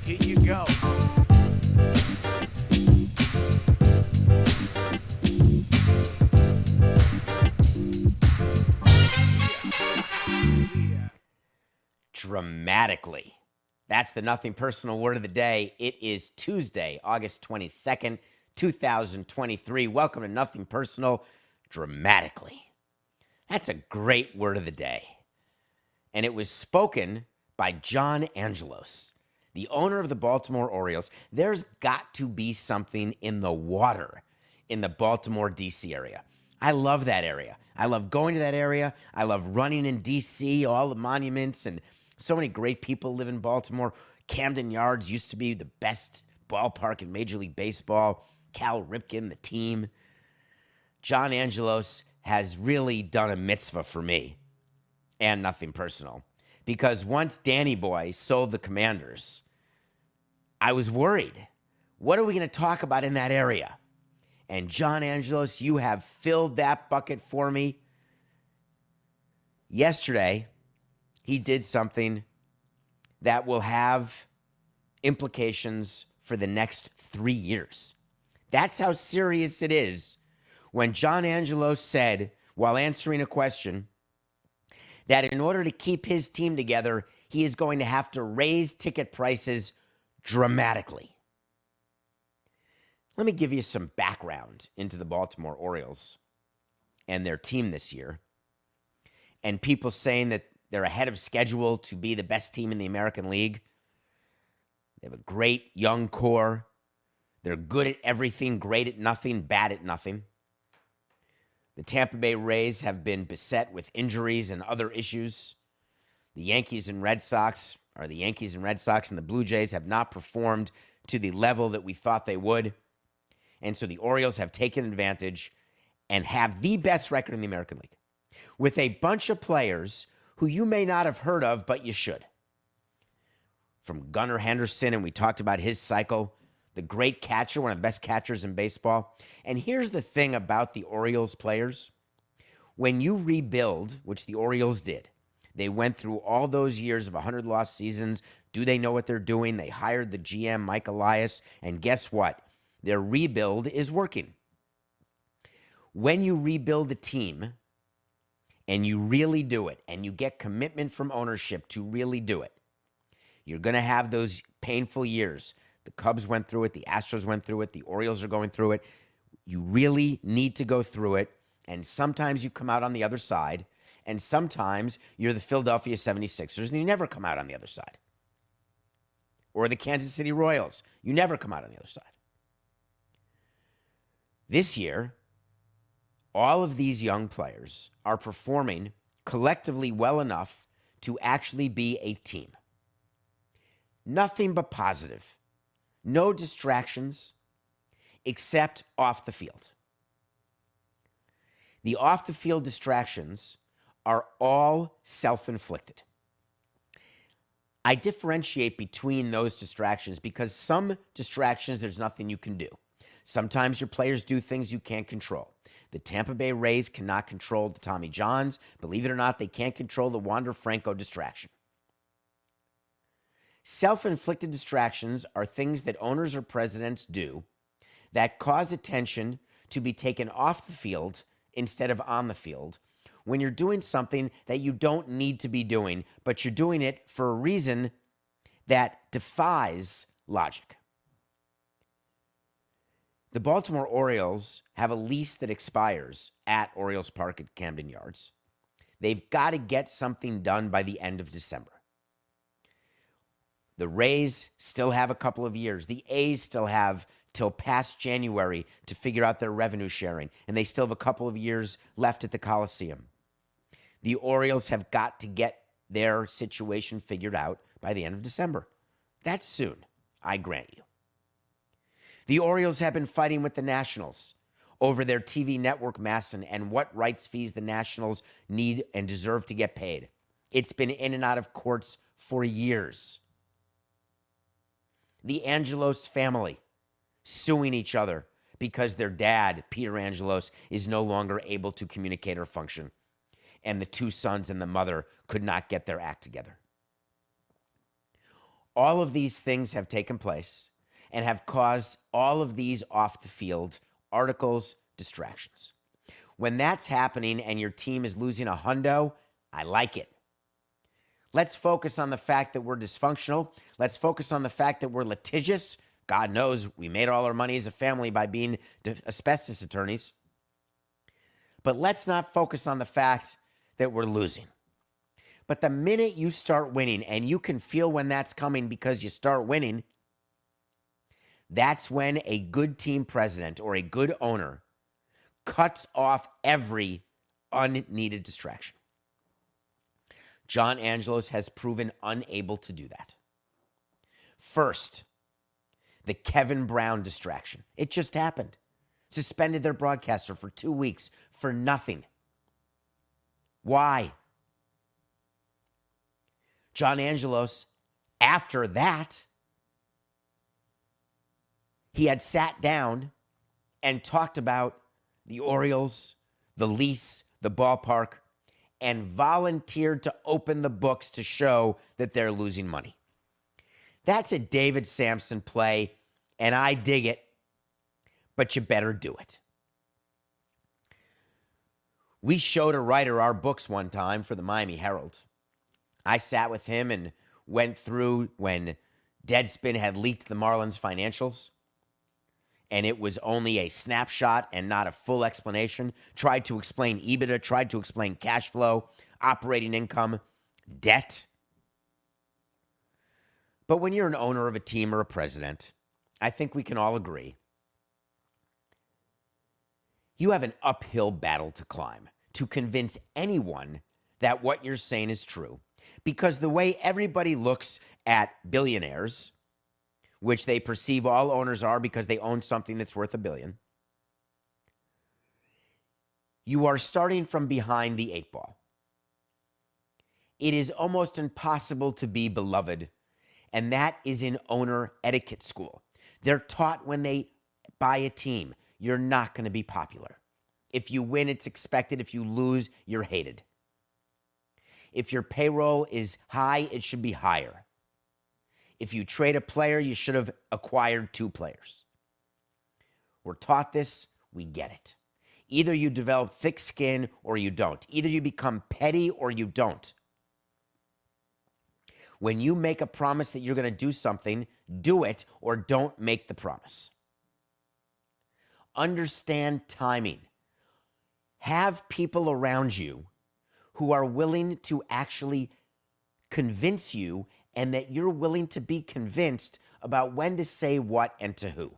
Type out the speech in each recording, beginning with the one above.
Here you go. Dramatically. That's the Nothing Personal word of the day. It is Tuesday, August 22nd, 2023. Welcome to Nothing Personal, dramatically. That's a great word of the day. And it was spoken by John Angelos, the owner of the Baltimore Orioles. There's got to be something in the water in the Baltimore, D.C. area. I love that area. I love going to that area. I love running in D.C., all the monuments, and so many great people live in Baltimore. Camden Yards used to be the best ballpark in Major League Baseball. Cal Ripken, the team. John Angelos has really done a mitzvah for me, and Nothing Personal, because once Danny Boy sold the Commanders, I was worried. What are we going to talk about in that area? And John Angelos, you have filled that bucket for me. Yesterday, he did something that will have implications for the next 3 years. That's how serious it is when John Angelos said, while answering a question, that in order to keep his team together, he is going to have to raise ticket prices dramatically. Let me give you some background into the Baltimore Orioles and their team this year, and people saying that they're ahead of schedule to be the best team in the American League. They have a great young core. They're good at everything, great at nothing, bad at nothing. The Tampa Bay Rays have been beset with injuries and other issues. The Yankees and Red Sox, and the Blue Jays have not performed to the level that we thought they would. And so the Orioles have taken advantage and have the best record in the American League with a bunch of players who you may not have heard of, but you should. From Gunnar Henderson, and we talked about his cycle, the great catcher, one of the best catchers in baseball. And here's the thing about the Orioles players. When you rebuild, which the Orioles did, they went through all those years of 100-loss seasons. Do they know what they're doing? They hired the GM, Mike Elias, and guess what? Their rebuild is working. When you rebuild a team and you really do it, and you get commitment from ownership to really do it, you're going to have those painful years. The Cubs went through it. The Astros went through it. The Orioles are going through it. You really need to go through it, and sometimes you come out on the other side, and sometimes you're the Philadelphia 76ers, and you never come out on the other side. Or the Kansas City Royals. You never come out on the other side. This year, all of these young players are performing collectively well enough to actually be a team. Nothing but positive. No distractions except off the field. The off-the-field distractions are all self-inflicted. I differentiate between those distractions because some distractions, there's nothing you can do. Sometimes your players do things you can't control. The Tampa Bay Rays cannot control the Tommy Johns. Believe it or not, they can't control the Wander Franco distraction. Self-inflicted distractions are things that owners or presidents do that cause attention to be taken off the field instead of on the field when you're doing something that you don't need to be doing, but you're doing it for a reason that defies logic. The Baltimore Orioles have a lease that expires at Orioles Park at Camden Yards. They've got to get something done by the end of December. The Rays still have a couple of years. The A's still have till past January to figure out their revenue sharing, and they still have a couple of years left at the Coliseum. The Orioles have got to get their situation figured out by the end of December. That's soon, I grant you. The Orioles have been fighting with the Nationals over their TV network Masson and what rights fees the Nationals need and deserve to get paid. It's been in and out of courts for years. The Angelos family suing each other because their dad, Peter Angelos, is no longer able to communicate or function. And the two sons and the mother could not get their act together. All of these things have taken place and have caused all of these off the field articles, distractions. When that's happening and your team is losing a hundo, I like it. Let's focus on the fact that we're dysfunctional. Let's focus on the fact that we're litigious. God knows we made all our money as a family by being asbestos attorneys. But let's not focus on the fact that we're losing. But the minute you start winning, and you can feel when that's coming because you start winning, that's when a good team president or a good owner cuts off every unneeded distraction. John Angelos has proven unable to do that. First, the Kevin Brown distraction. It just happened. Suspended their broadcaster for 2 weeks for nothing. Why? John Angelos, after that, he had sat down and talked about the Orioles, the lease, the ballpark, and volunteered to open the books to show that they're losing money. That's a David Samson play, and I dig it, but you better do it. We showed a writer our books one time for the Miami Herald. I sat with him and went through when Deadspin had leaked the Marlins financials, and it was only a snapshot and not a full explanation. Tried to explain EBITDA, tried to explain cash flow, operating income, debt. But when you're an owner of a team or a president, I think we can all agree, you have an uphill battle to climb to convince anyone that what you're saying is true. Because the way everybody looks at billionaires, which they perceive all owners are because they own something that's worth $1 billion, you are starting from behind the 8 ball. It is almost impossible to be beloved, and that is in owner etiquette school. They're taught when they buy a team, you're not going to be popular. If you win, it's expected. If you lose, you're hated. If your payroll is high, it should be higher. If you trade a player, you should have acquired 2 players. We're taught this, we get it. Either you develop thick skin or you don't. Either you become petty or you don't. When you make a promise that you're going to do something, do it or don't make the promise. Understand timing. Have people around you who are willing to actually convince you and that you're willing to be convinced about when to say what and to who.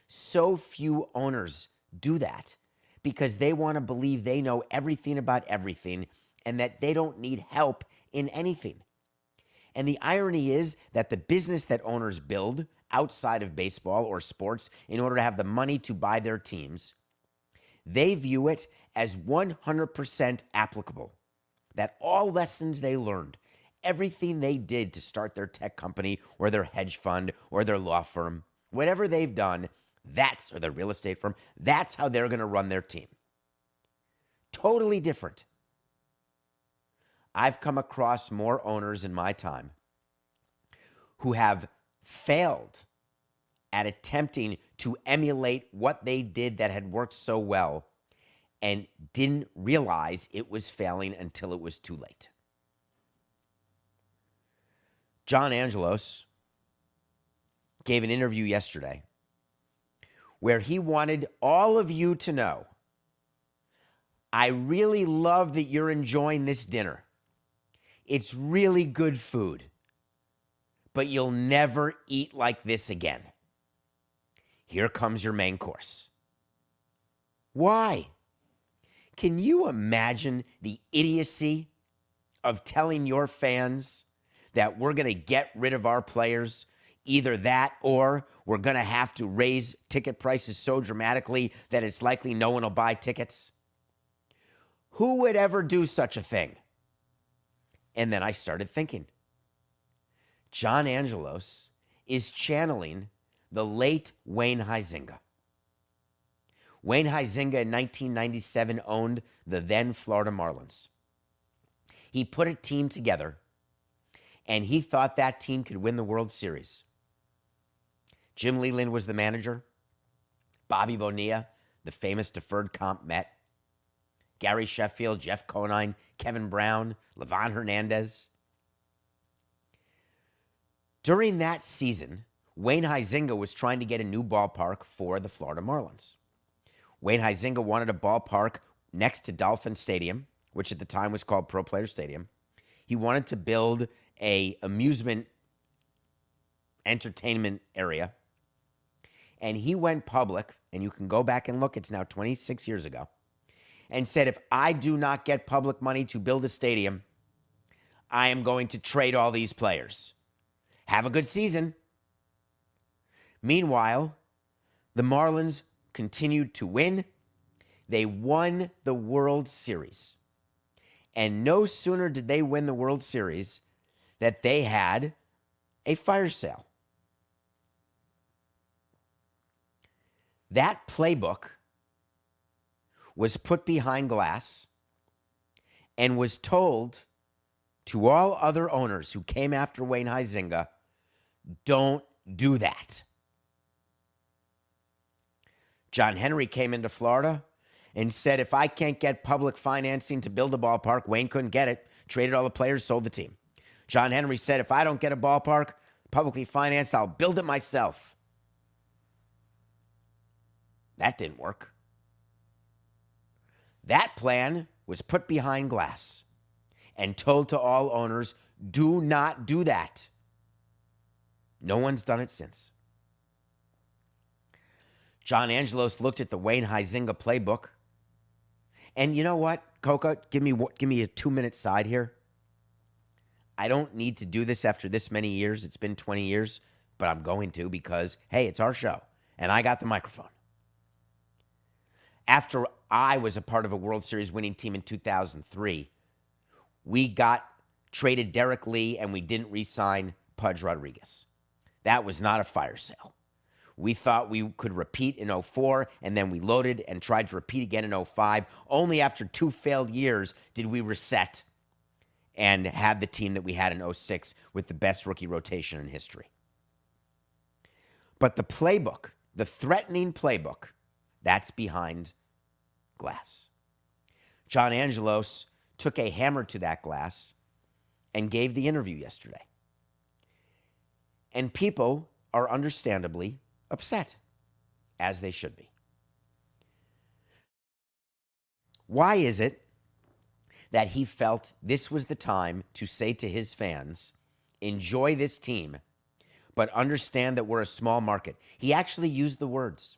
So few owners do that because they want to believe they know everything about everything and that they don't need help in anything. And the irony is that the business that owners build outside of baseball or sports in order to have the money to buy their teams, they view it as 100% applicable. That all lessons they learned, everything they did to start their tech company or their hedge fund or their law firm, whatever they've done, or their real estate firm, that's how they're going to run their team. Totally different. I've come across more owners in my time who have failed at attempting to emulate what they did that had worked so well and didn't realize it was failing until it was too late. John Angelos gave an interview yesterday where he wanted all of you to know, I really love that you're enjoying this dinner. It's really good food, but you'll never eat like this again. Here comes your main course. Why? Can you imagine the idiocy of telling your fans that we're going to get rid of our players? Either that or we're going to have to raise ticket prices so dramatically that it's likely no one will buy tickets. Who would ever do such a thing? And then I started thinking, John Angelos is channeling the late Wayne Huizenga. Wayne Huizenga in 1997 owned the then Florida Marlins. He put a team together and he thought that team could win the World Series. Jim Leland was the manager. Bobby Bonilla, the famous deferred comp Met. Gary Sheffield, Jeff Conine, Kevin Brown, Livan Hernandez. During that season, Wayne Huizenga was trying to get a new ballpark for the Florida Marlins. Wayne Huizenga wanted a ballpark next to Dolphin Stadium, which at the time was called Pro Player Stadium. He wanted to build a amusement entertainment area. And he went public, and you can go back and look, it's now 26 years ago, and said, if I do not get public money to build a stadium, I am going to trade all these players. Have a good season. Meanwhile, the Marlins continued to win. They won the World Series. And no sooner did they win the World Series that they had a fire sale. That playbook was put behind glass and was told to all other owners who came after Wayne Huizenga, don't do that. John Henry came into Florida and said, if I can't get public financing to build a ballpark, Wayne couldn't get it, traded all the players, sold the team. John Henry said, if I don't get a ballpark publicly financed, I'll build it myself. That didn't work. That plan was put behind glass and told to all owners, do not do that. No one's done it since. John Angelos looked at the Wayne Huizenga playbook. And you know what, Coca, give me a 2-minute side here. I don't need to do this after this many years. It's been 20 years, but I'm going to because, hey, it's our show, and I got the microphone. After I was a part of a World Series winning team in 2003, we traded Derek Lee, and we didn't re-sign Pudge Rodriguez. That was not a fire sale. We thought we could repeat in 04, and then we loaded and tried to repeat again in 05. Only after 2 failed years did we reset and have the team that we had in 06 with the best rookie rotation in history. But the playbook, the threatening playbook, that's behind glass. John Angelos took a hammer to that glass and gave the interview yesterday. And people are understandably upset, as they should be. Why is it that he felt this was the time to say to his fans, enjoy this team, but understand that we're a small market? He actually used the words.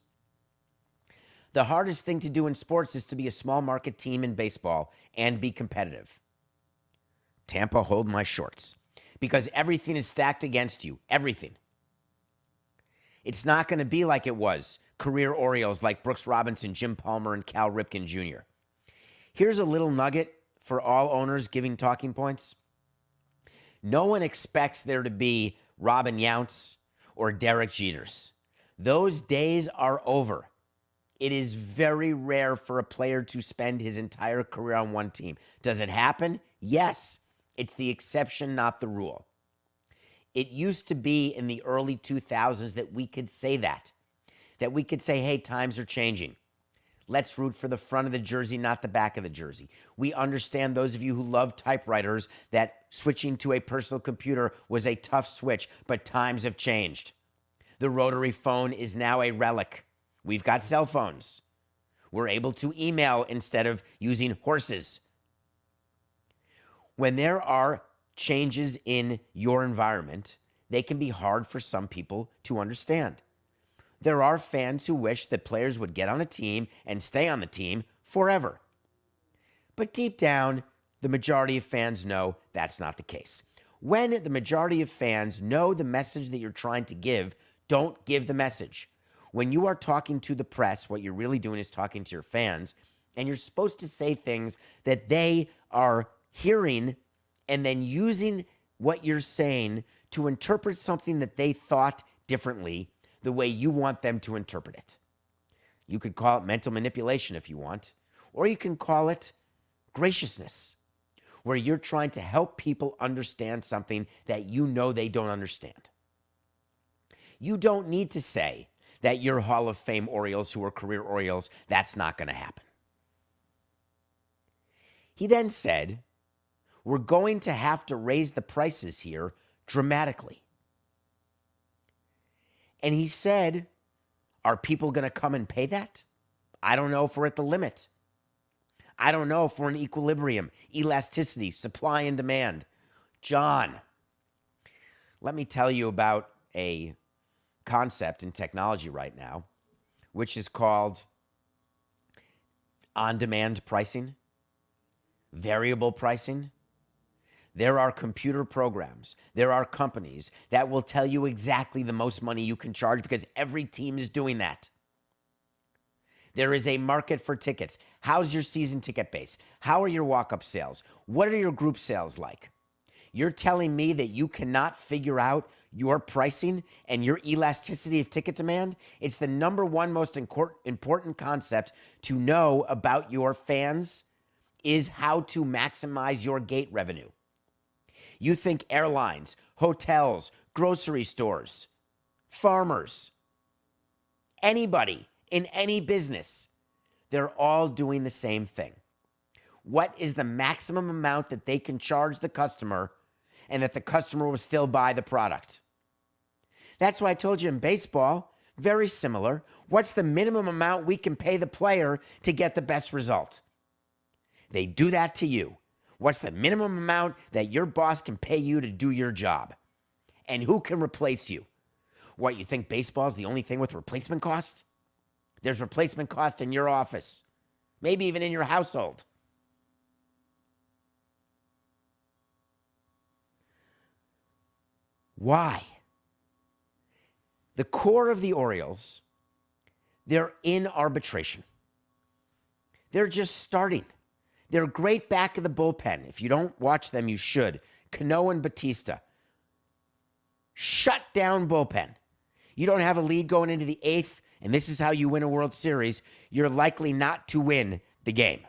The hardest thing to do in sports is to be a small market team in baseball and be competitive. Tampa, hold my shorts. Because everything is stacked against you. Everything. It's not going to be like it was career Orioles like Brooks Robinson, Jim Palmer, and Cal Ripken Jr. Here's a little nugget for all owners giving talking points. No one expects there to be Robin Yountz or Derek Jeters. Those days are over. It is very rare for a player to spend his entire career on one team. Does it happen? Yes. It's the exception, not the rule. It used to be in the early 2000s that we could say that we could say, hey, times are changing. Let's root for the front of the jersey, not the back of the jersey. We understand, those of you who love typewriters, that switching to a personal computer was a tough switch, but times have changed. The rotary phone is now a relic. We've got cell phones. We're able to email instead of using horses. When there are changes in your environment, they can be hard for some people to understand. There are fans who wish that players would get on a team and stay on the team forever. But deep down, the majority of fans know that's not the case. When the majority of fans know the message that you're trying to give, don't give the message. When you are talking to the press, what you're really doing is talking to your fans, and you're supposed to say things that they are hearing and then using what you're saying to interpret something that they thought differently the way you want them to interpret it. You could call it mental manipulation if you want, or you can call it graciousness. where you're trying to help people understand something that you know they don't understand. You don't need to say that you're Hall of Fame Orioles who are career Orioles. That's not going to happen. He then said, we're going to have to raise the prices here dramatically. And he said, are people going to come and pay that? I don't know if we're at the limit. I don't know if we're in equilibrium, elasticity, supply and demand. John, let me tell you about a concept in technology right now, which is called on-demand pricing, variable pricing. There are computer programs, there are companies that will tell you exactly the most money you can charge because every team is doing that. There is a market for tickets. How's your season ticket base? How are your walk-up sales? What are your group sales like? You're telling me that you cannot figure out your pricing and your elasticity of ticket demand? It's the number one most important concept to know about your fans is how to maximize your gate revenue. You think airlines, hotels, grocery stores, farmers, anybody in any business, they're all doing the same thing. What is the maximum amount that they can charge the customer and that the customer will still buy the product? That's why I told you in baseball, very similar. What's the minimum amount we can pay the player to get the best result? They do that to you. What's the minimum amount that your boss can pay you to do your job? And who can replace you? What, you think baseball is the only thing with replacement cost? There's replacement cost in your office, maybe even in your household. Why? The core of the Orioles, they're in arbitration. They're just starting. They're great back of the bullpen. If you don't watch them, you should. Cano and Batista. Shut down bullpen. You don't have a lead going into the eighth, and this is how you win a World Series. You're likely not to win the game.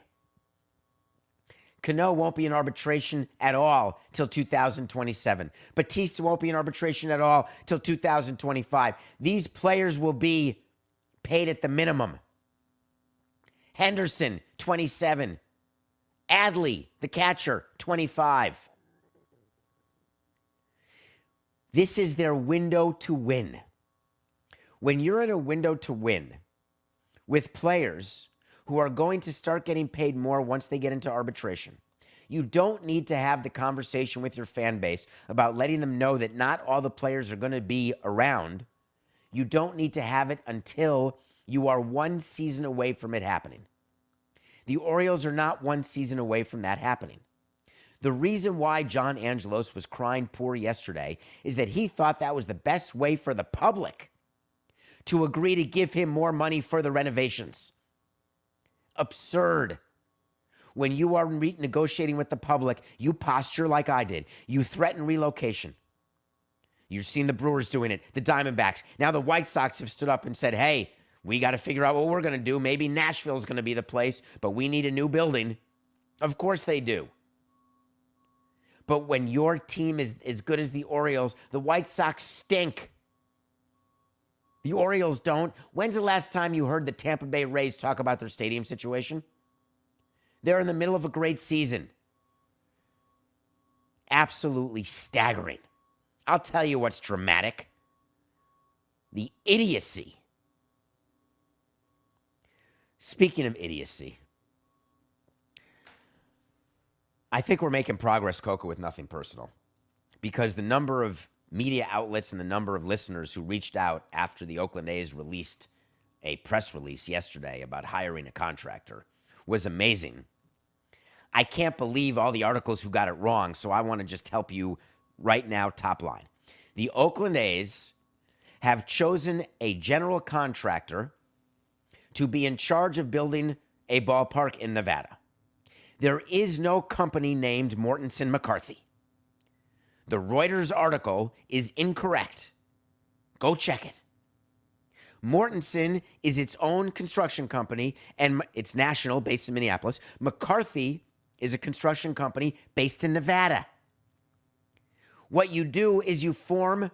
Cano won't be in arbitration at all till 2027. Batista won't be in arbitration at all till 2025. These players will be paid at the minimum. Henderson, 27. Adley, the catcher, 25. This is their window to win. When you're in a window to win with players who are going to start getting paid more once they get into arbitration, you don't need to have the conversation with your fan base about letting them know that not all the players are going to be around. You don't need to have it until you are one season away from it happening. The Orioles are not one season away from that happening. The reason why John Angelos was crying poor yesterday is that he thought that was the best way for the public to agree to give him more money for the renovations. Absurd. When you are negotiating with the public, you posture like I did. You threaten relocation. You've seen the Brewers doing it, the Diamondbacks. Now the White Sox have stood up and said, hey, we got to figure out what we're going to do. Maybe Nashville's going to be the place, but we need a new building. Of course they do. But when your team is as good as the Orioles, the White Sox stink. The Orioles don't. When's the last time you heard the Tampa Bay Rays talk about their stadium situation? They're in the middle of a great season. Absolutely staggering. I'll tell you what's dramatic. The idiocy. Speaking of idiocy, I think we're making progress, Coco, with nothing personal. Because the number of media outlets and the number of listeners who reached out after the Oakland A's released a press release yesterday about hiring a contractor was amazing. I can't believe all the articles who got it wrong, so I want to just help you right now, top line. The Oakland A's have chosen a general contractor to be in charge of building a ballpark in Nevada. There is no company named Mortensen McCarthy. The Reuters article is incorrect. Go check it. Mortensen is its own construction company, and it's national, based in Minneapolis. McCarthy is a construction company based in Nevada. What you do is you form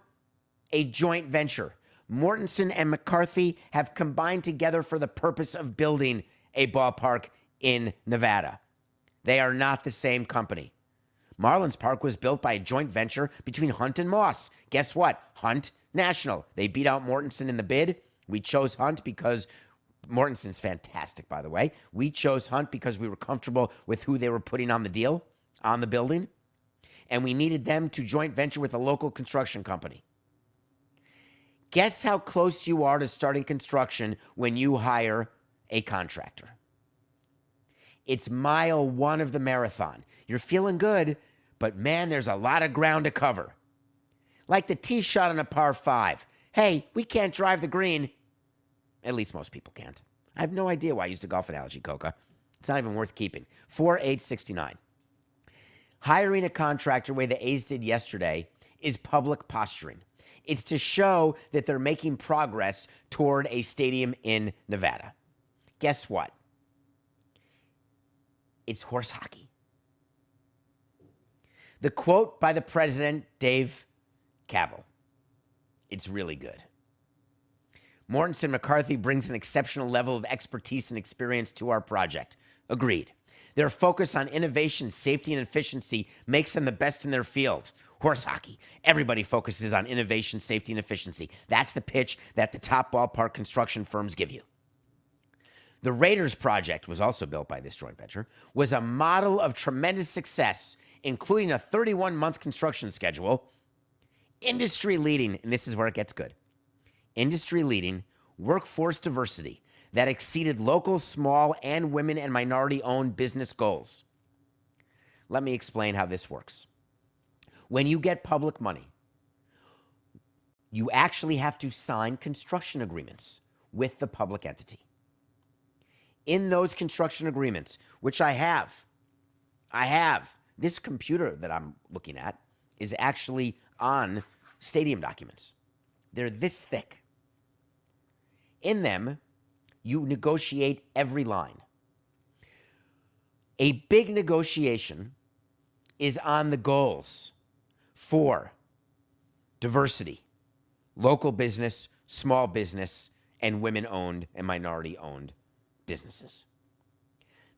a joint venture. Mortensen and McCarthy have combined together for the purpose of building a ballpark in Nevada. They are not the same company. Marlins Park was built by a joint venture between Hunt and Moss. Guess what? Hunt National. They beat out Mortensen in the bid. We chose Hunt because Mortensen's fantastic, by the way. We chose Hunt because we were comfortable with who they were putting on the deal, on the building. And we needed them to joint venture with a local construction company. Guess how close you are to starting construction when you hire a contractor. It's mile 1 of the marathon. You're feeling good, but man, there's a lot of ground to cover. Like the tee shot on a par 5. Hey, we can't drive the green. At least most people can't. I have no idea why I used a golf analogy, Coca. It's not even worth keeping. 4.869. Hiring a contractor, the way the A's did yesterday, is public posturing. It's to show that they're making progress toward a stadium in Nevada. Guess what? It's horse hockey. The quote by the president, Dave Cavill. It's really good. Mortensen McCarthy brings an exceptional level of expertise and experience to our project. Agreed. Their focus on innovation, safety, and efficiency makes them the best in their field. Horse hockey. Everybody focuses on innovation, safety, and efficiency. That's the pitch that the top ballpark construction firms give you. The Raiders project was also built by this joint venture, was a model of tremendous success, including a 31-month construction schedule, industry-leading, and this is where it gets good, industry-leading workforce diversity that exceeded local, small, and women and minority-owned business goals. Let me explain how this works. When you get public money, you actually have to sign construction agreements with the public entity. In those construction agreements, which I have, this computer that I'm looking at is actually on stadium documents. They're this thick. In them, you negotiate every line. A big negotiation is on the goals for diversity, local business, small business, and women-owned and minority-owned businesses.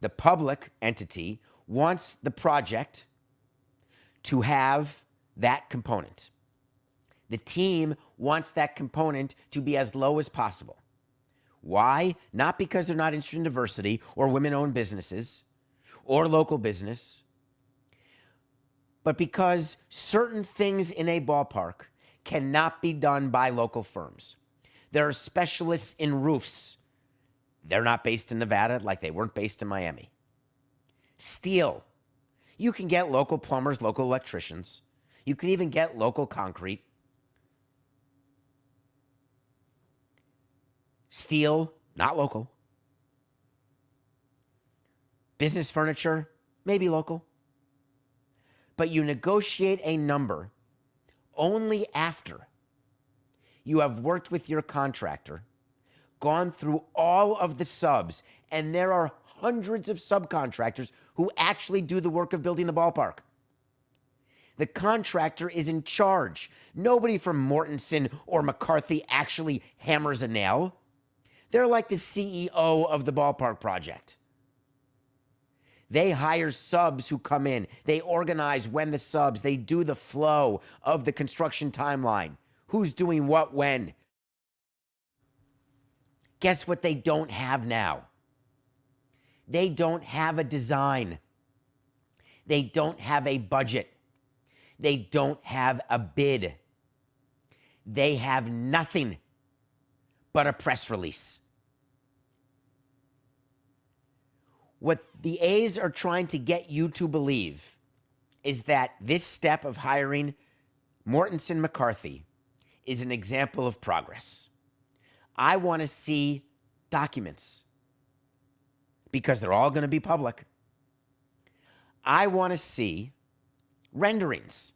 The public entity wants the project to have that component. The team wants that component to be as low as possible. Why? Not because they're not interested in diversity or women-owned businesses or local business, but because certain things in a ballpark cannot be done by local firms. There are specialists in roofs. They're not based in Nevada like they weren't based in Miami. Steel. You can get local plumbers, local electricians. You can even get local concrete. Steel, not local. Business furniture, maybe local. But you negotiate a number only after you have worked with your contractor, gone through all of the subs, and there are hundreds of subcontractors who actually do the work of building the ballpark. The contractor is in charge. Nobody from Mortensen or McCarthy actually hammers a nail. They're like the CEO of the ballpark project. They hire subs who come in. They organize when the subs, they do the flow of the construction timeline. Who's doing what when? Guess what they don't have now? They don't have a design. They don't have a budget. They don't have a bid. They have nothing but a press release. What the A's are trying to get you to believe is that this step of hiring Mortensen McCarthy is an example of progress. I want to see documents because they're all going to be public. I want to see renderings,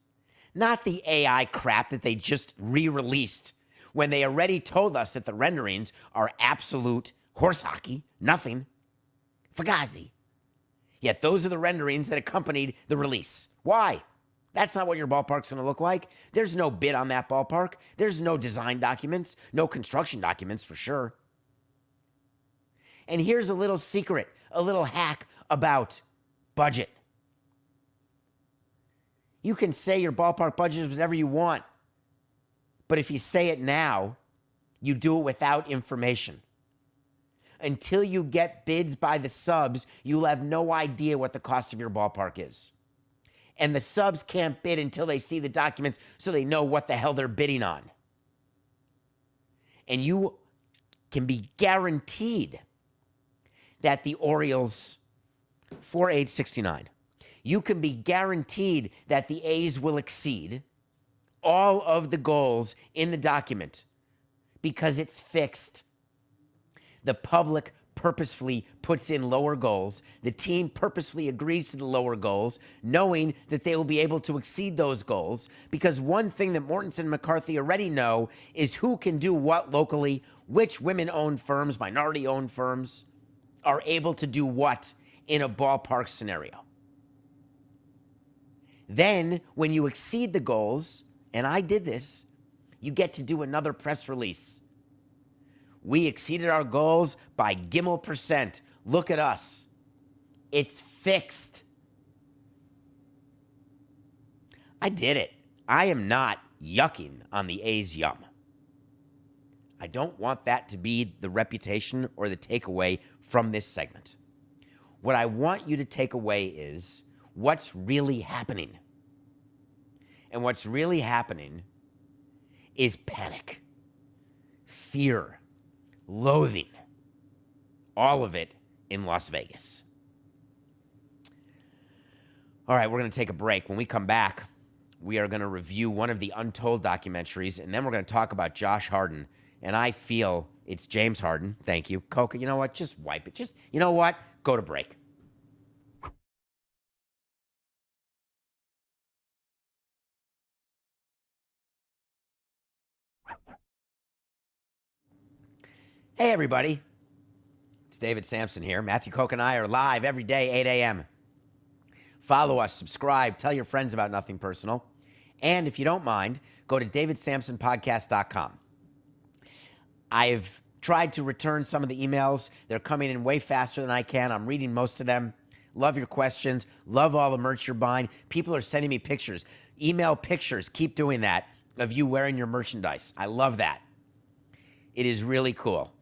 not the AI crap that they just re-released when they already told us that the renderings are absolute horse hockey, nothing. Fugazi. Yet those are the renderings that accompanied the release. Why? That's not what your ballpark's going to look like. There's no bid on that ballpark. There's no design documents, no construction documents for sure. And here's a little secret, a little hack about budget. You can say your ballpark budget is whatever you want, but if you say it now, you do it without information. Until you get bids by the subs, you'll have no idea what the cost of your ballpark is. And the subs can't bid until they see the documents so they know what the hell they're bidding on. And you can be guaranteed that the Orioles, 4.869, you can be guaranteed that the A's will exceed all of the goals in the document because it's fixed. The public purposefully puts in lower goals. The team purposefully agrees to the lower goals, knowing that they will be able to exceed those goals. Because one thing that Mortensen and McCarthy already know is who can do what locally, which women-owned firms, minority-owned firms, are able to do what in a ballpark scenario. Then, when you exceed the goals, and I did this, you get to do another press release. We exceeded our goals by %. Look at us. It's fixed. I did it. I am not yucking on the A's yum. I don't want that to be the reputation or the takeaway from this segment. What I want you to take away is what's really happening. And what's really happening is panic, fear, loathing, all of it in Las Vegas. All right, we're going to take a break. When we come back, we are going to review one of the Untold documentaries, and then we're going to talk about Josh Harden. And I feel it's James Harden. Thank you. Coca, you know what? Just wipe it. Just, you know what? Go to break. Hey, everybody. It's David Samson here. Matthew Koch and I are live every day, 8 a.m. Follow us, subscribe, tell your friends about Nothing Personal. And if you don't mind, go to davidsamsonpodcast.com. I've tried to return some of the emails. They're coming in way faster than I can. I'm reading most of them. Love your questions. Love all the merch you're buying. People are sending me pictures. Email pictures. Keep doing that of you wearing your merchandise. I love that. It is really cool.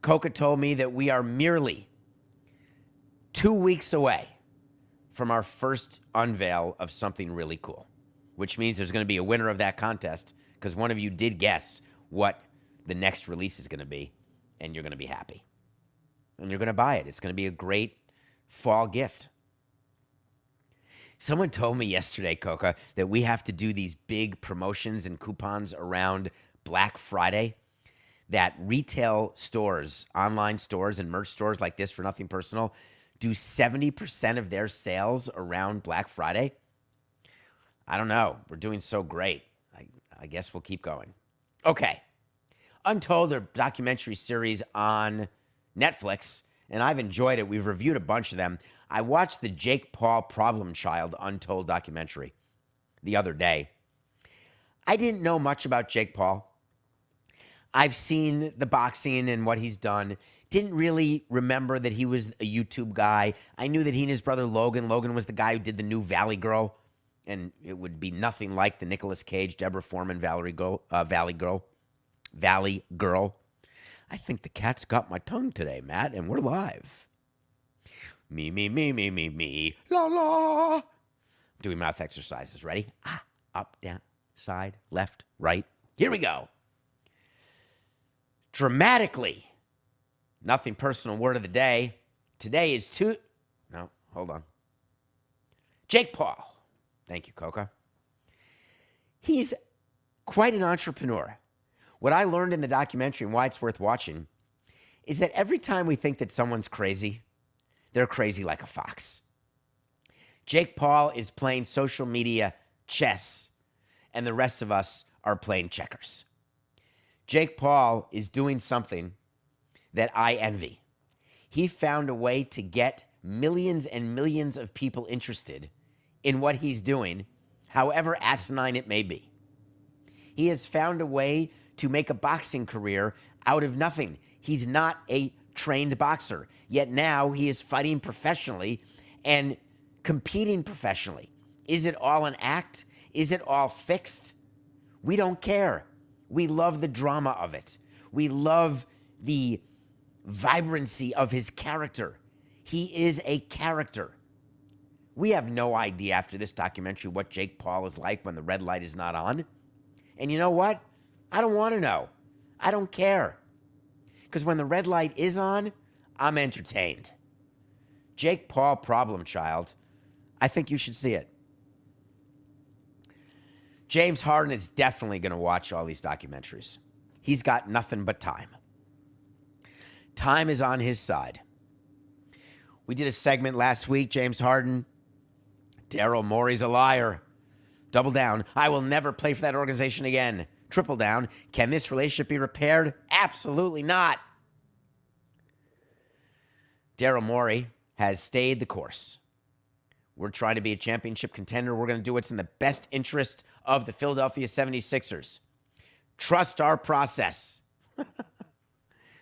Coca told me that we are merely 2 weeks away from our first unveil of something really cool, which means there's going to be a winner of that contest because one of you did guess what the next release is going to be, and you're going to be happy. And you're going to buy it. It's going to be a great fall gift. Someone told me yesterday, Coca, that we have to do these big promotions and coupons around Black Friday, that retail stores, online stores, and merch stores like this for Nothing Personal do 70% of their sales around Black Friday. I don't know. We're doing so great. I guess we'll keep going. Okay. Untold, a documentary series on Netflix, and I've enjoyed it. We've reviewed a bunch of them. I watched the Jake Paul Problem Child Untold documentary the other day. I didn't know much about Jake Paul. I've seen the boxing and what he's done. Didn't really remember that he was a YouTube guy. I knew that he and his brother Logan was the guy who did the new Valley Girl, and it would be nothing like the Nicolas Cage, Deborah Foreman, Valley Girl. I think the cat's got my tongue today, Matt, and we're live. Me, la, la. Doing mouth exercises. Ready? Up, down, side, left, right. Here we go. Dramatically. Nothing Personal word of the day. Today is hold on. Jake Paul. Thank you, Coca. He's quite an entrepreneur. What I learned in the documentary and why it's worth watching is that every time we think that someone's crazy, they're crazy like a fox. Jake Paul is playing social media chess, and the rest of us are playing checkers. Jake Paul is doing something that I envy. He found a way to get millions and millions of people interested in what he's doing, however asinine it may be. He has found a way to make a boxing career out of nothing. He's not a trained boxer, yet now he is fighting professionally and competing professionally. Is it all an act? Is it all fixed? We don't care. We love the drama of it. We love the vibrancy of his character. He is a character. We have no idea after this documentary what Jake Paul is like when the red light is not on. And you know what? I don't want to know. I don't care. Because when the red light is on, I'm entertained. Jake Paul Problem Child. I think you should see it. James Harden is definitely going to watch all these documentaries. He's got nothing but time. Time is on his side. We did a segment last week, James Harden. Darryl Morey's a liar. Double down. I will never play for that organization again. Triple down. Can this relationship be repaired? Absolutely not. Darryl Morey has stayed the course. We're trying to be a championship contender. We're going to do what's in the best interest of the Philadelphia 76ers. Trust our process.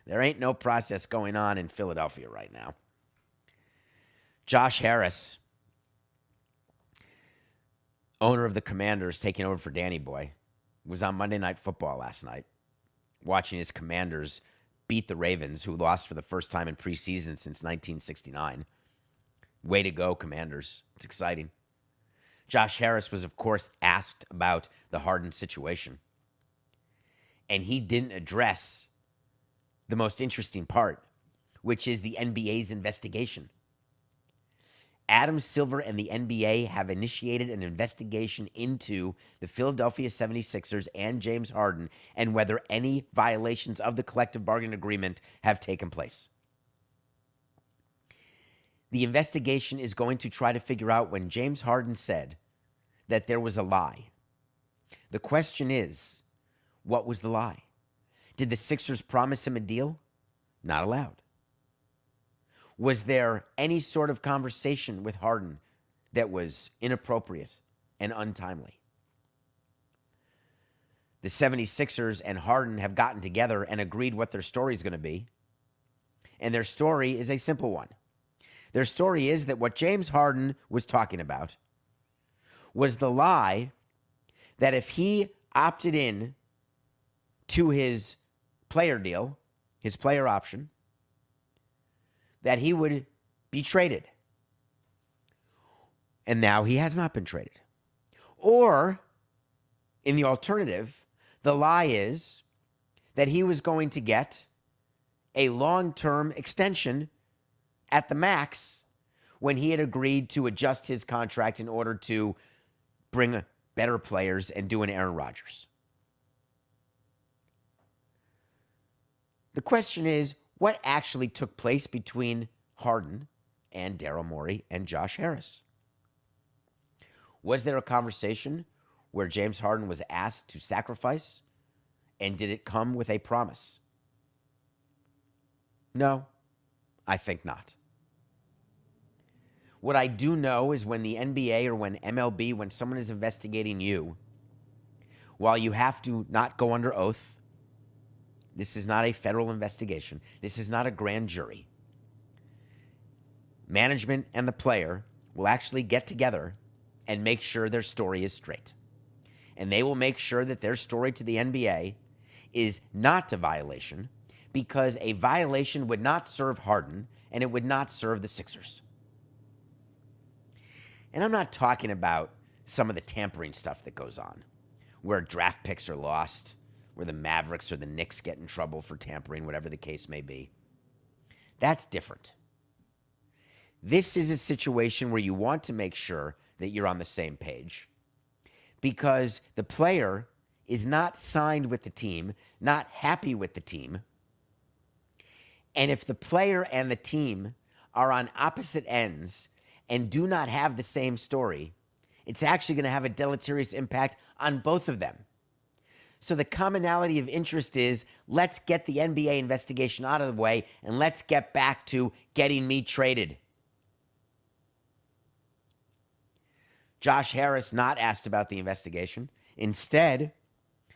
There ain't no process going on in Philadelphia right now. Josh Harris, owner of the Commanders, taking over for Danny Boy, was on Monday Night Football last night, watching his Commanders beat the Ravens, who lost for the first time in preseason since 1969. Way to go, Commanders. It's exciting. Josh Harris was, of course, asked about the Harden situation. And he didn't address the most interesting part, which is the NBA's investigation. Adam Silver and the NBA have initiated an investigation into the Philadelphia 76ers and James Harden and whether any violations of the collective bargaining agreement have taken place. The investigation is going to try to figure out when James Harden said that there was a lie. The question is, what was the lie? Did the Sixers promise him a deal? Not allowed. Was there any sort of conversation with Harden that was inappropriate and untimely? The 76ers and Harden have gotten together and agreed what their story is going to be. And their story is a simple one. Their story is that what James Harden was talking about was the lie that if he opted in to his player deal, his player option, that he would be traded. And now he has not been traded. Or, in the alternative, the lie is that he was going to get a long-term extension at the max when he had agreed to adjust his contract in order to bring better players and do an Aaron Rodgers. The question is, what actually took place between Harden and Darryl Morey and Josh Harris? Was there a conversation where James Harden was asked to sacrifice, and did it come with a promise? No, I think not. What I do know is when the NBA or when MLB, when someone is investigating you, while you have to not go under oath, this is not a federal investigation. This is not a grand jury. Management and the player will actually get together and make sure their story is straight. And they will make sure that their story to the NBA is not a violation, because a violation would not serve Harden and it would not serve the Sixers. And I'm not talking about some of the tampering stuff that goes on, where draft picks are lost, where the Mavericks or the Knicks get in trouble for tampering, whatever the case may be. That's different. This is a situation where you want to make sure that you're on the same page, because the player is not signed with the team, not happy with the team. And if the player and the team are on opposite ends and do not have the same story, it's actually going to have a deleterious impact on both of them. So the commonality of interest is, let's get the NBA investigation out of the way and let's get back to getting me traded. Josh Harris not asked about the investigation. Instead,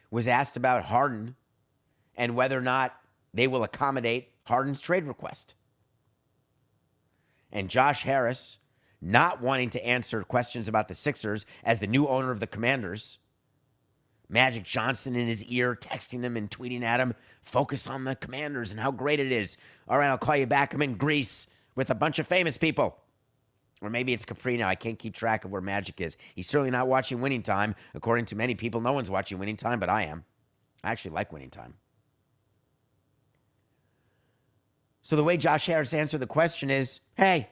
was asked about Harden and whether or not they will accommodate Harden's trade request. And Josh Harris, not wanting to answer questions about the Sixers as the new owner of the Commanders, Magic Johnson in his ear, texting him and tweeting at him, focus on the Commanders and how great it is. All right, I'll call you back. I'm in Greece with a bunch of famous people. Or maybe it's Capri now. I can't keep track of where Magic is. He's certainly not watching Winning Time. According to many people, no one's watching Winning Time, but I am. I actually like Winning Time. So the way Josh Harris answered the question is, hey,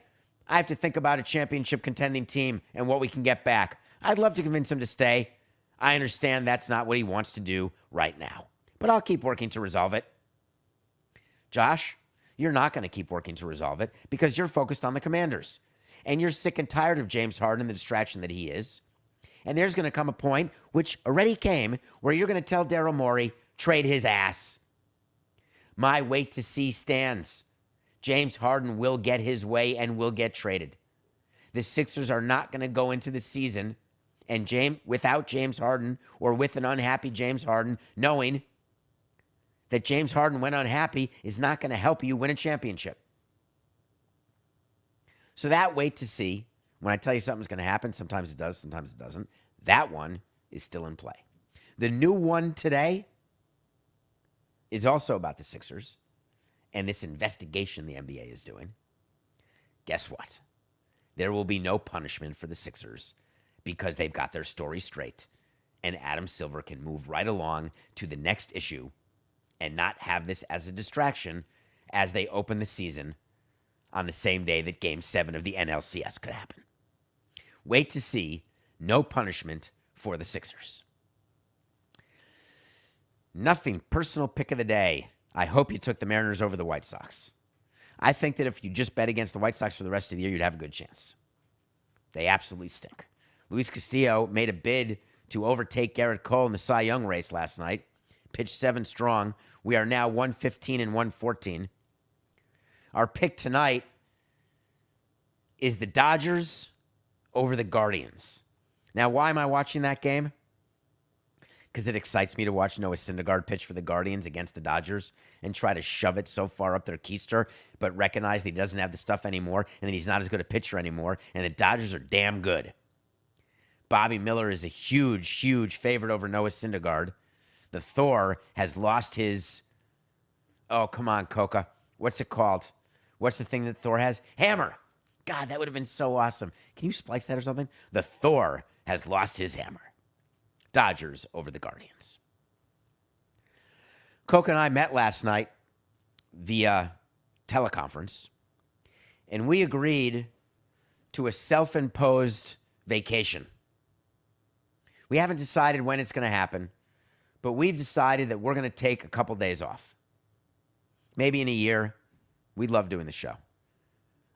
I have to think about a championship contending team and what we can get back. I'd love to convince him to stay. I understand that's not what he wants to do right now, but I'll keep working to resolve it. Josh, you're not going to keep working to resolve it because you're focused on the Commanders. And you're sick and tired of James Harden and the distraction that he is. And there's going to come a point, which already came, where you're going to tell Darryl Morey, trade his ass. My wait to see stands. James Harden will get his way and will get traded. The Sixers are not going to go into the season and without James Harden or with an unhappy James Harden, knowing that James Harden, when unhappy, is not going to help you win a championship. So that wait to see, when I tell you something's going to happen, sometimes it does, sometimes it doesn't, that one is still in play. The new one today is also about the Sixers and this investigation the NBA is doing. Guess what? There will be no punishment for the Sixers because they've got their story straight, and Adam Silver can move right along to the next issue and not have this as a distraction as they open the season on the same day that Game 7 of the NLCS could happen. Wait to see. No punishment for the Sixers. Nothing. Personal pick of the day. I hope you took the Mariners over the White Sox. I think that if you just bet against the White Sox for the rest of the year, you'd have a good chance. They absolutely stink. Luis Castillo made a bid to overtake Garrett Cole in the Cy Young race last night. Pitched 7 strong. We are now 115 and 114. Our pick tonight is the Dodgers over the Guardians. Now, why am I watching that game? Because it excites me to watch Noah Syndergaard pitch for the Guardians against the Dodgers and try to shove it so far up their keister, but recognize that he doesn't have the stuff anymore and that he's not as good a pitcher anymore, and the Dodgers are damn good. Bobby Miller is a huge, huge favorite over Noah Syndergaard. The Thor has lost his... Oh, come on, Coca. What's it called? What's the thing that Thor has? Hammer. God, that would have been so awesome. Can you splice that or something? The Thor has lost his hammer. Dodgers over the Guardians. Coca and I met last night via teleconference, and we agreed to a self-imposed vacation. We haven't decided when it's going to happen, but we've decided that we're going to take a couple days off. Maybe in a year. We'd love doing the show.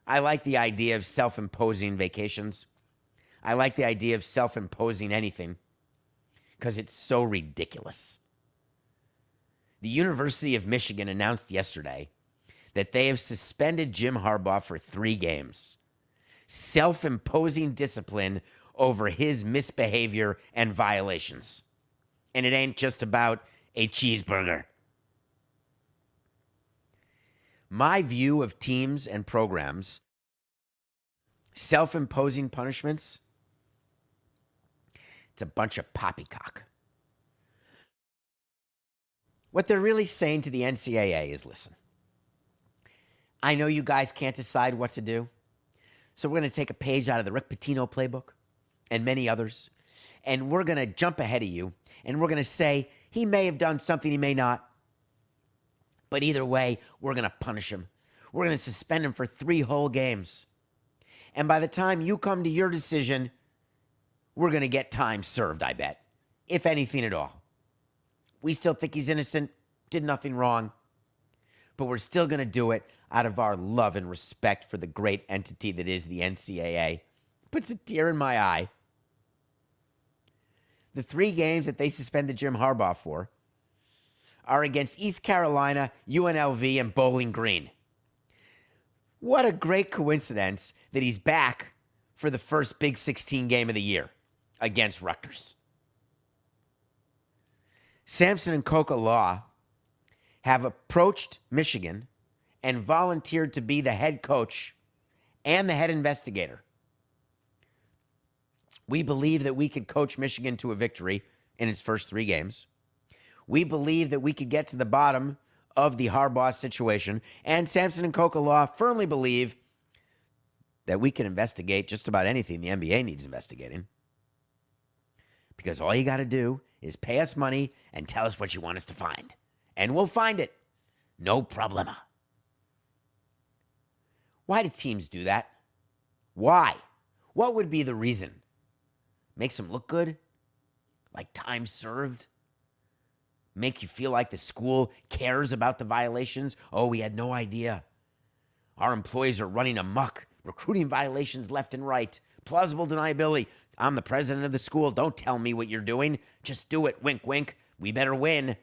I like the idea of self-imposing vacations. I like the idea of self-imposing anything because it's so ridiculous. The University of Michigan announced yesterday that they have suspended Jim Harbaugh for 3 games. Self-imposing discipline over his misbehavior and violations. And it ain't just about a cheeseburger. My view of teams and programs, self-imposing punishments, it's a bunch of poppycock. What they're really saying to the NCAA is, listen, I know you guys can't decide what to do, so we're going to take a page out of the Rick Pitino playbook and many others, and we're going to jump ahead of you, and we're going to say he may have done something, he may not. But either way, we're going to punish him. We're going to suspend him for 3 whole games. And by the time you come to your decision, we're going to get time served, I bet. If anything at all. We still think he's innocent, did nothing wrong. But we're still going to do it out of our love and respect for the great entity that is the NCAA. Puts a tear in my eye. The 3 games that they suspended Jim Harbaugh for are against East Carolina, UNLV, and Bowling Green. What a great coincidence that he's back for the first Big 16 game of the year against Rutgers. Samson and Coca Law have approached Michigan and volunteered to be the head coach and the head investigator. We believe that we could coach Michigan to a victory in its first 3 games. We believe that we could get to the bottom of the Harbaugh situation. And Samson and Coca Law firmly believe that we can investigate just about anything the NBA needs investigating. Because all you got to do is pay us money and tell us what you want us to find. And we'll find it. No problema. Why do teams do that? Why? What would be the reason? Makes them look good? Like time served? Make you feel like the school cares about the violations? Oh, we had no idea. Our employees are running amok, recruiting violations left and right. Plausible deniability. I'm the president of the school. Don't tell me what you're doing. Just do it. Wink, wink. We better win.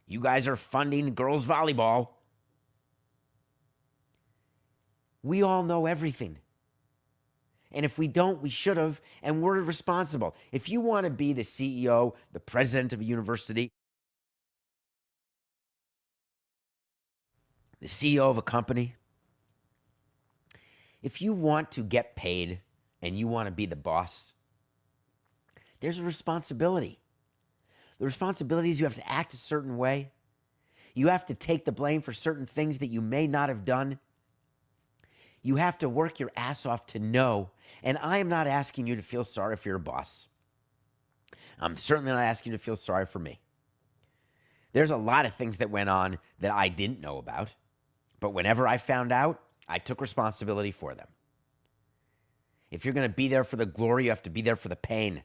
You guys are funding girls volleyball. We all know everything. And if we don't, we should have, and we're responsible. If you want to be the CEO, the president of a university, the CEO of a company, if you want to get paid and you want to be the boss, there's a responsibility. The responsibility is you have to act a certain way. You have to take the blame for certain things that you may not have done. You have to work your ass off to know. And I am not asking you to feel sorry for your boss. I'm certainly not asking you to feel sorry for me. There's a lot of things that went on that I didn't know about. But whenever I found out, I took responsibility for them. If you're going to be there for the glory, you have to be there for the pain.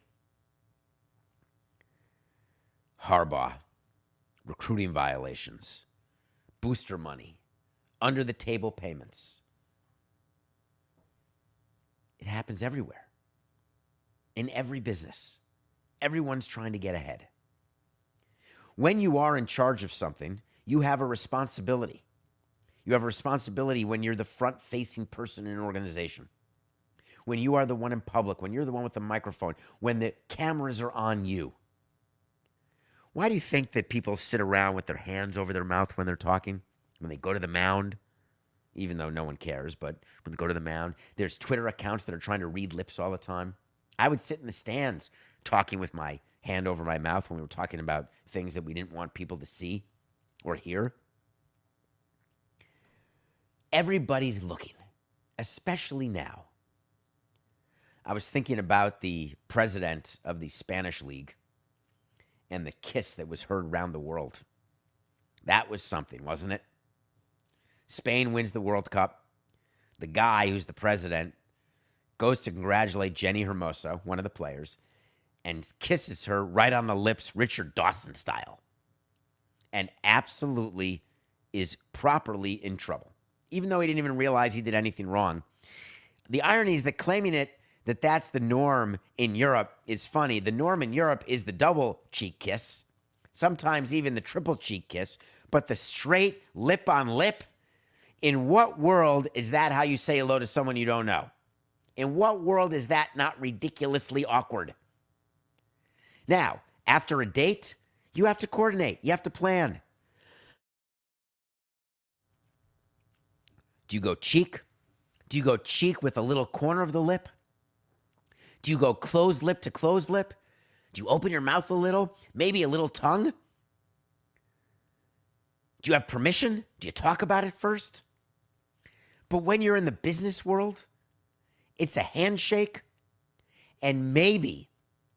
Harbaugh, recruiting violations, booster money, under-the-table payments. It happens everywhere. In every business. Everyone's trying to get ahead. When you are in charge of something, you have a responsibility. You have a responsibility when you're the front-facing person in an organization. When you are the one in public, when you're the one with the microphone, when the cameras are on you. Why do you think that people sit around with their hands over their mouth when they're talking? When they go to the mound? Even though no one cares, but when they go to the mound, there's Twitter accounts that are trying to read lips all the time. I would sit in the stands talking with my hand over my mouth when we were talking about things that we didn't want people to see or hear. Everybody's looking, especially now. I was thinking about the president of the Spanish League and the kiss that was heard around the world. That was something, wasn't it? Spain wins the World Cup. The guy who's the president goes to congratulate Jenny Hermoso, one of the players, and kisses her right on the lips, Richard Dawson style, and absolutely is properly in trouble, even though he didn't even realize he did anything wrong. The irony is that claiming that that's the norm in Europe is funny. The norm in Europe is the double cheek kiss, sometimes even the triple cheek kiss, but the straight lip on lip, in what world is that how you say hello to someone you don't know? In what world is that not ridiculously awkward? Now, after a date, you have to coordinate. You have to plan. Do you go cheek? Do you go cheek with a little corner of the lip? Do you go closed lip to closed lip? Do you open your mouth a little? Maybe a little tongue? Do you have permission? Do you talk about it first? But when you're in the business world, it's a handshake. And maybe,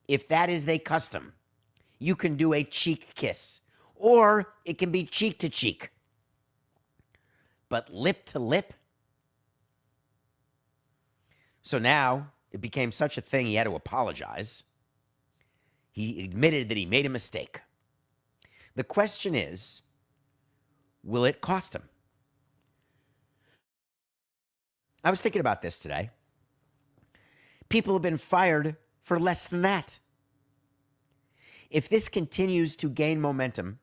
if that is the custom, you can do a cheek kiss. Or it can be cheek to cheek. But lip to lip? So now, it became such a thing he had to apologize. He admitted that he made a mistake. The question is, will it cost him? I was thinking about this today. People have been fired for less than that. If this continues to gain momentum,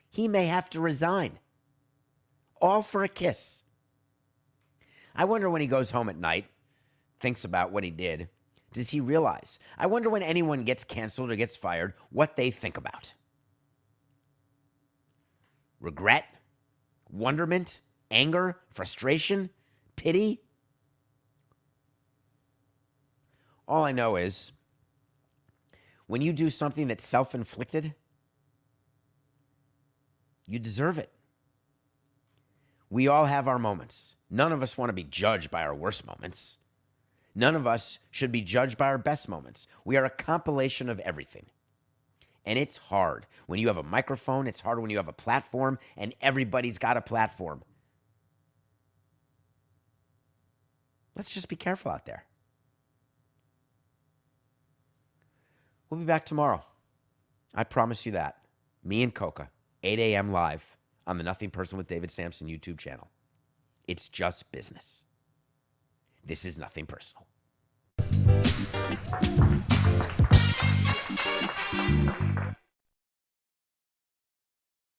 he may have to resign. All for a kiss. I wonder when he goes home at night, thinks about what he did, does he realize? I wonder when anyone gets canceled or gets fired, what they think about. Regret? Wonderment? Anger? Frustration? Pity? All I know is when you do something that's self-inflicted, you deserve it. We all have our moments. None of us want to be judged by our worst moments. None of us should be judged by our best moments. We are a compilation of everything. And it's hard. When you have a microphone, it's hard when you have a platform, and everybody's got a platform. Let's just be careful out there. We'll be back tomorrow. I promise you that. Me and Coca, 8 a.m. live on the Nothing Personal with David Samson YouTube channel. It's just business. This is nothing personal.